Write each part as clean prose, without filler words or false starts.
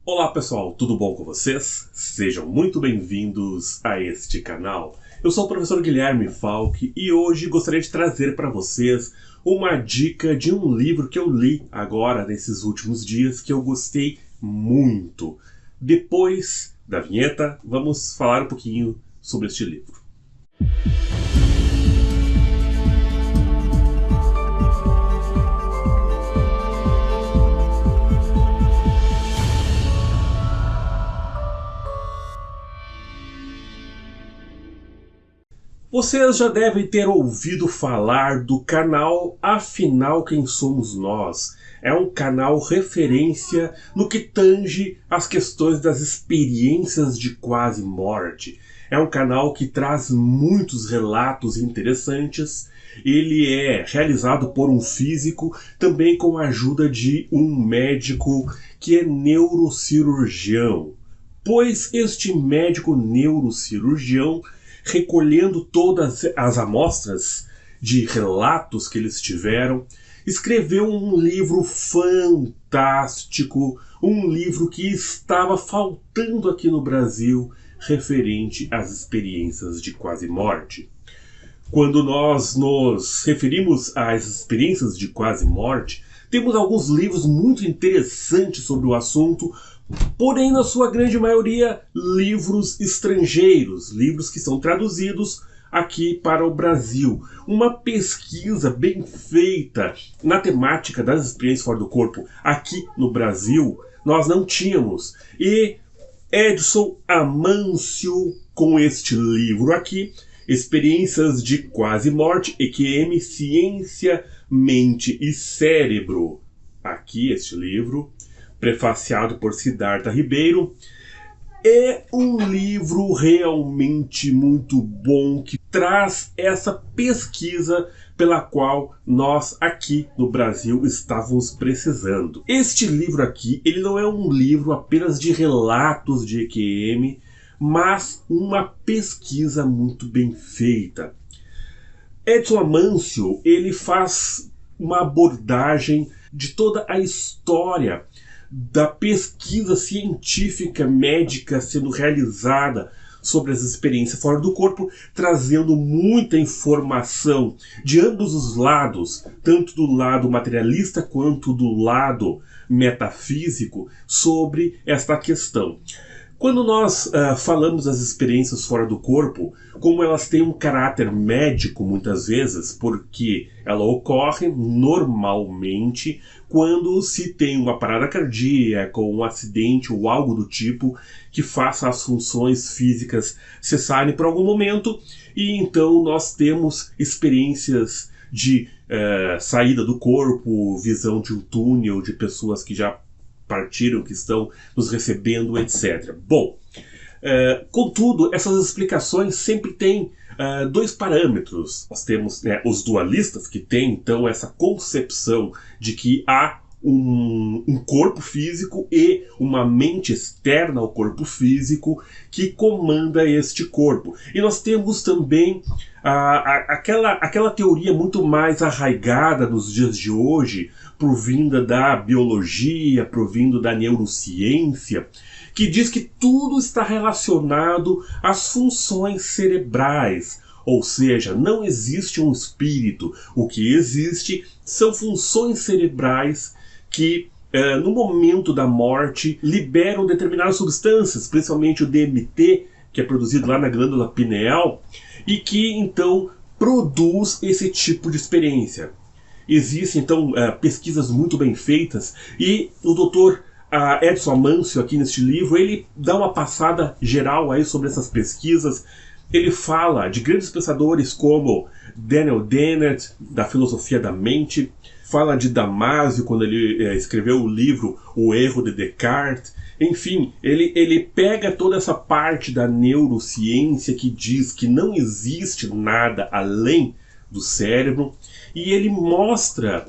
Olá pessoal, tudo bom com vocês? Sejam muito bem-vindos a este canal. Eu sou o professor Guilherme Falck e hoje gostaria de trazer para vocês uma dica de um livro que eu li agora nesses últimos dias que eu gostei muito. Depois da vinheta, vamos falar um pouquinho sobre este livro. Vocês já devem ter ouvido falar do canal Afinal Quem Somos Nós. É um canal referência no que tange as questões das experiências de quase morte. É um canal que traz muitos relatos interessantes. Ele é realizado por um físico, também com a ajuda de um médico que é neurocirurgião. Pois este médico neurocirurgião, recolhendo todas as amostras de relatos que eles tiveram, escreveu um livro fantástico, um livro que estava faltando aqui no Brasil, referente às experiências de quase morte. Quando nós nos referimos às experiências de quase morte, temos alguns livros muito interessantes sobre o assunto, porém, na sua grande maioria, livros estrangeiros, livros que são traduzidos aqui para o Brasil. Uma pesquisa bem feita na temática das experiências fora do corpo aqui no Brasil, nós não tínhamos. E Edson Amâncio, com este livro aqui, Experiências de Quase Morte, EQM, Ciência, Mente e Cérebro. Aqui este livro, prefaciado por Siddhartha Ribeiro, é um livro realmente muito bom que traz essa pesquisa pela qual nós aqui no Brasil estávamos precisando. Este livro aqui, ele não é um livro apenas de relatos de EQM, mas uma pesquisa muito bem feita. Edson Amâncio, ele faz uma abordagem de toda a história da pesquisa científica médica sendo realizada sobre as experiências fora do corpo, trazendo muita informação de ambos os lados, tanto do lado materialista quanto do lado metafísico, sobre esta questão. Quando nós falamos das experiências fora do corpo, como elas têm um caráter médico muitas vezes, porque ela ocorre normalmente quando se tem uma parada cardíaca ou um acidente ou algo do tipo que faça as funções físicas cessarem por algum momento, e então nós temos experiências de saída do corpo, visão de um túnel de pessoas que já partiram, que estão nos recebendo, etc. Bom, contudo, essas explicações sempre têm dois parâmetros. Nós temos os dualistas, que têm então essa concepção de que há um corpo físico e uma mente externa ao corpo físico que comanda este corpo. E nós temos também aquela teoria muito mais arraigada nos dias de hoje, provinda da biologia, provindo da neurociência, que diz que tudo está relacionado às funções cerebrais. Ou seja, não existe um espírito. O que existe são funções cerebrais que, no momento da morte, liberam determinadas substâncias, principalmente o DMT, que é produzido lá na glândula pineal, e que, então, produz esse tipo de experiência. Existem, então, pesquisas muito bem feitas, e o Dr. Edson Amâncio, aqui neste livro, ele dá uma passada geral aí sobre essas pesquisas. Ele fala de grandes pensadores como Daniel Dennett, da filosofia da mente, fala de Damasio, quando ele escreveu o livro O Erro de Descartes. Enfim, ele pega toda essa parte da neurociência que diz que não existe nada além do cérebro, e ele mostra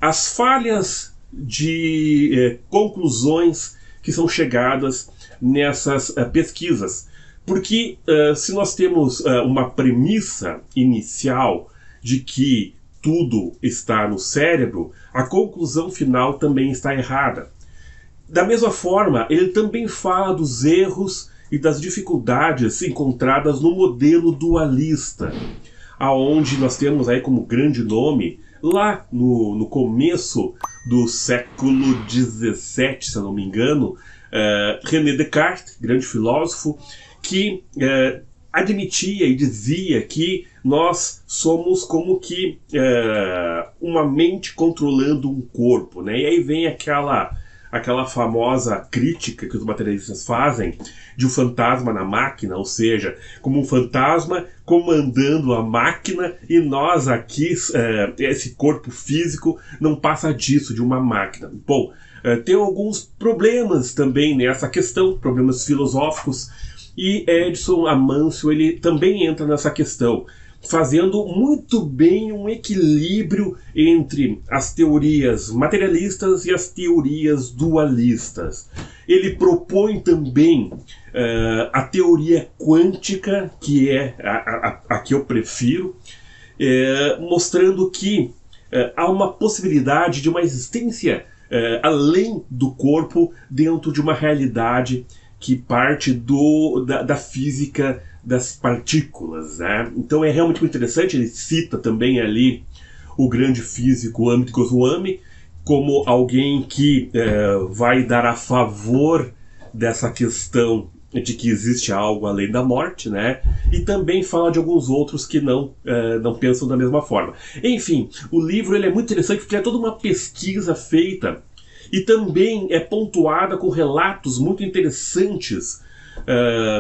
as falhas de conclusões que são chegadas nessas pesquisas. Porque se nós temos uma premissa inicial de que tudo está no cérebro, a conclusão final também está errada. Da mesma forma, ele também fala dos erros e das dificuldades encontradas no modelo dualista, aonde nós temos aí como grande nome, lá no começo do século XVII, se eu não me engano, René Descartes, grande filósofo, que admitia e dizia que nós somos como que uma mente controlando um corpo, né? E aí vem aquela famosa crítica que os materialistas fazem de um fantasma na máquina, ou seja, como um fantasma comandando a máquina e nós aqui, esse corpo físico, não passa disso, de uma máquina. Bom, tem alguns problemas também nessa questão, problemas filosóficos, e Edson Amâncio ele também entra nessa questão, fazendo muito bem um equilíbrio entre as teorias materialistas e as teorias dualistas. Ele propõe também a teoria quântica, que é a que eu prefiro, mostrando que há uma possibilidade de uma existência além do corpo, dentro de uma realidade que parte da física das partículas, né? Então é realmente muito interessante. Ele cita também ali o grande físico Amit Goswami como alguém que vai dar a favor dessa questão de que existe algo além da morte, né? E também fala de alguns outros que não pensam da mesma forma. Enfim, o livro ele é muito interessante porque é toda uma pesquisa feita e também é pontuada com relatos muito interessantes,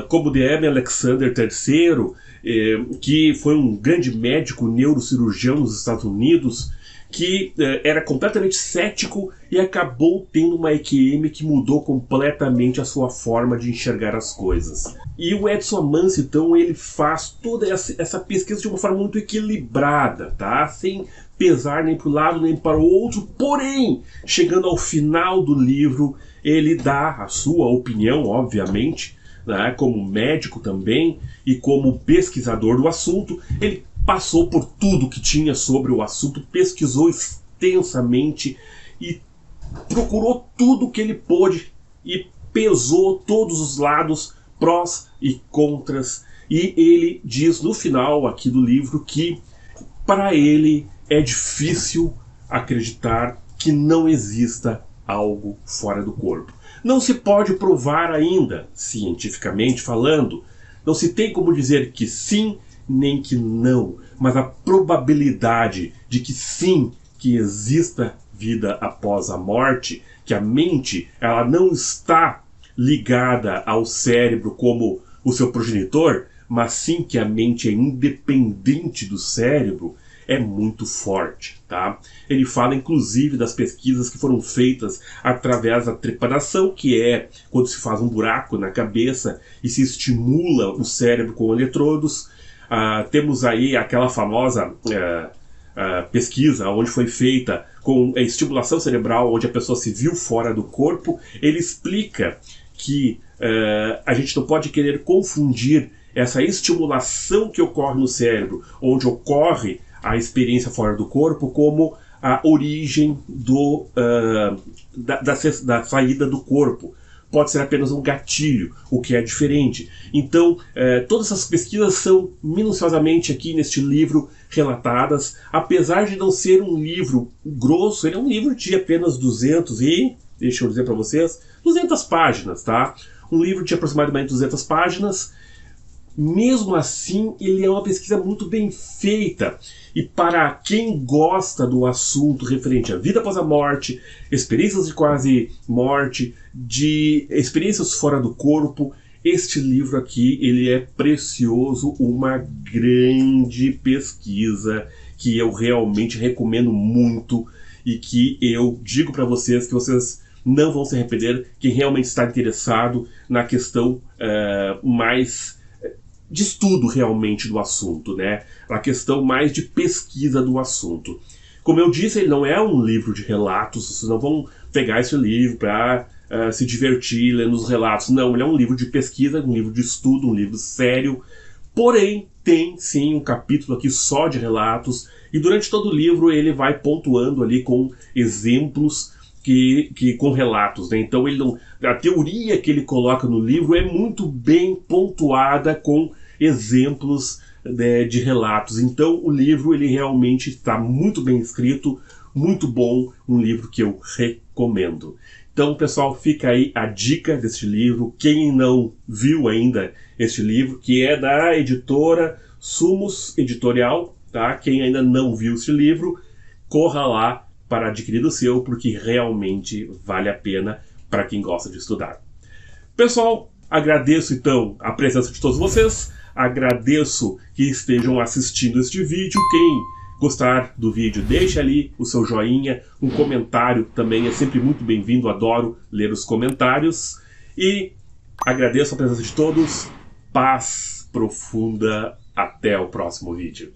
como de M. Alexander III, que foi um grande médico neurocirurgião nos Estados Unidos, que era completamente cético e acabou tendo uma EQM que mudou completamente a sua forma de enxergar as coisas. E o Edson Amâncio, então, ele faz toda essa pesquisa de uma forma muito equilibrada, tá? Sem pesar nem para um lado nem para o outro, porém, chegando ao final do livro, ele dá a sua opinião, obviamente, né, como médico também e como pesquisador do assunto. Ele passou por tudo que tinha sobre o assunto, pesquisou extensamente e procurou tudo que ele pôde e pesou todos os lados, prós e contras, e ele diz no final aqui do livro que para ele é difícil acreditar que não exista algo fora do corpo. Não se pode provar ainda, cientificamente falando, não se tem como dizer que sim nem que não, mas a probabilidade de que sim, que exista vida após a morte, que a mente ela não está ligada ao cérebro como o seu progenitor, mas sim que a mente é independente do cérebro, é muito forte, tá? Ele fala inclusive das pesquisas que foram feitas através da trepanação, que é quando se faz um buraco na cabeça e se estimula o cérebro com eletrodos. Temos aí aquela famosa pesquisa onde foi feita com a estimulação cerebral, onde a pessoa se viu fora do corpo. Ele explica que a gente não pode querer confundir essa estimulação que ocorre no cérebro, onde ocorre a experiência fora do corpo, como a origem da saída do corpo. Pode ser apenas um gatilho, o que é diferente. Então, todas essas pesquisas são minuciosamente aqui neste livro relatadas. Apesar de não ser um livro grosso, ele é um livro de apenas deixa eu dizer para vocês, 200 páginas, tá? Um livro de aproximadamente 200 páginas. Mesmo assim, ele é uma pesquisa muito bem feita. E para quem gosta do assunto referente à vida após a morte, experiências de quase morte, de experiências fora do corpo, este livro aqui ele é precioso, uma grande pesquisa que eu realmente recomendo muito e que eu digo para vocês que vocês não vão se arrepender, quem realmente está interessado na questão mais de estudo realmente do assunto, né? A questão mais de pesquisa do assunto. Como eu disse, ele não é um livro de relatos, vocês não vão pegar esse livro para se divertir lendo os relatos. Não, ele é um livro de pesquisa, um livro de estudo, um livro sério. Porém, tem sim um capítulo aqui só de relatos, e durante todo o livro ele vai pontuando ali com exemplos com relatos, né? Então a teoria que ele coloca no livro é muito bem pontuada com exemplos, né, de relatos. Então o livro ele realmente está muito bem escrito, muito bom, um livro que eu recomendo. Então, pessoal, fica aí a dica deste livro. Quem não viu ainda este livro, que é da editora Sumos Editorial, tá? Quem ainda não viu este livro, corra lá para adquirir o seu, porque realmente vale a pena para quem gosta de estudar. Pessoal, agradeço então a presença de todos vocês, agradeço que estejam assistindo este vídeo. Quem gostar do vídeo, deixa ali o seu joinha, um comentário também é sempre muito bem-vindo, adoro ler os comentários. E agradeço a presença de todos, paz profunda, até o próximo vídeo.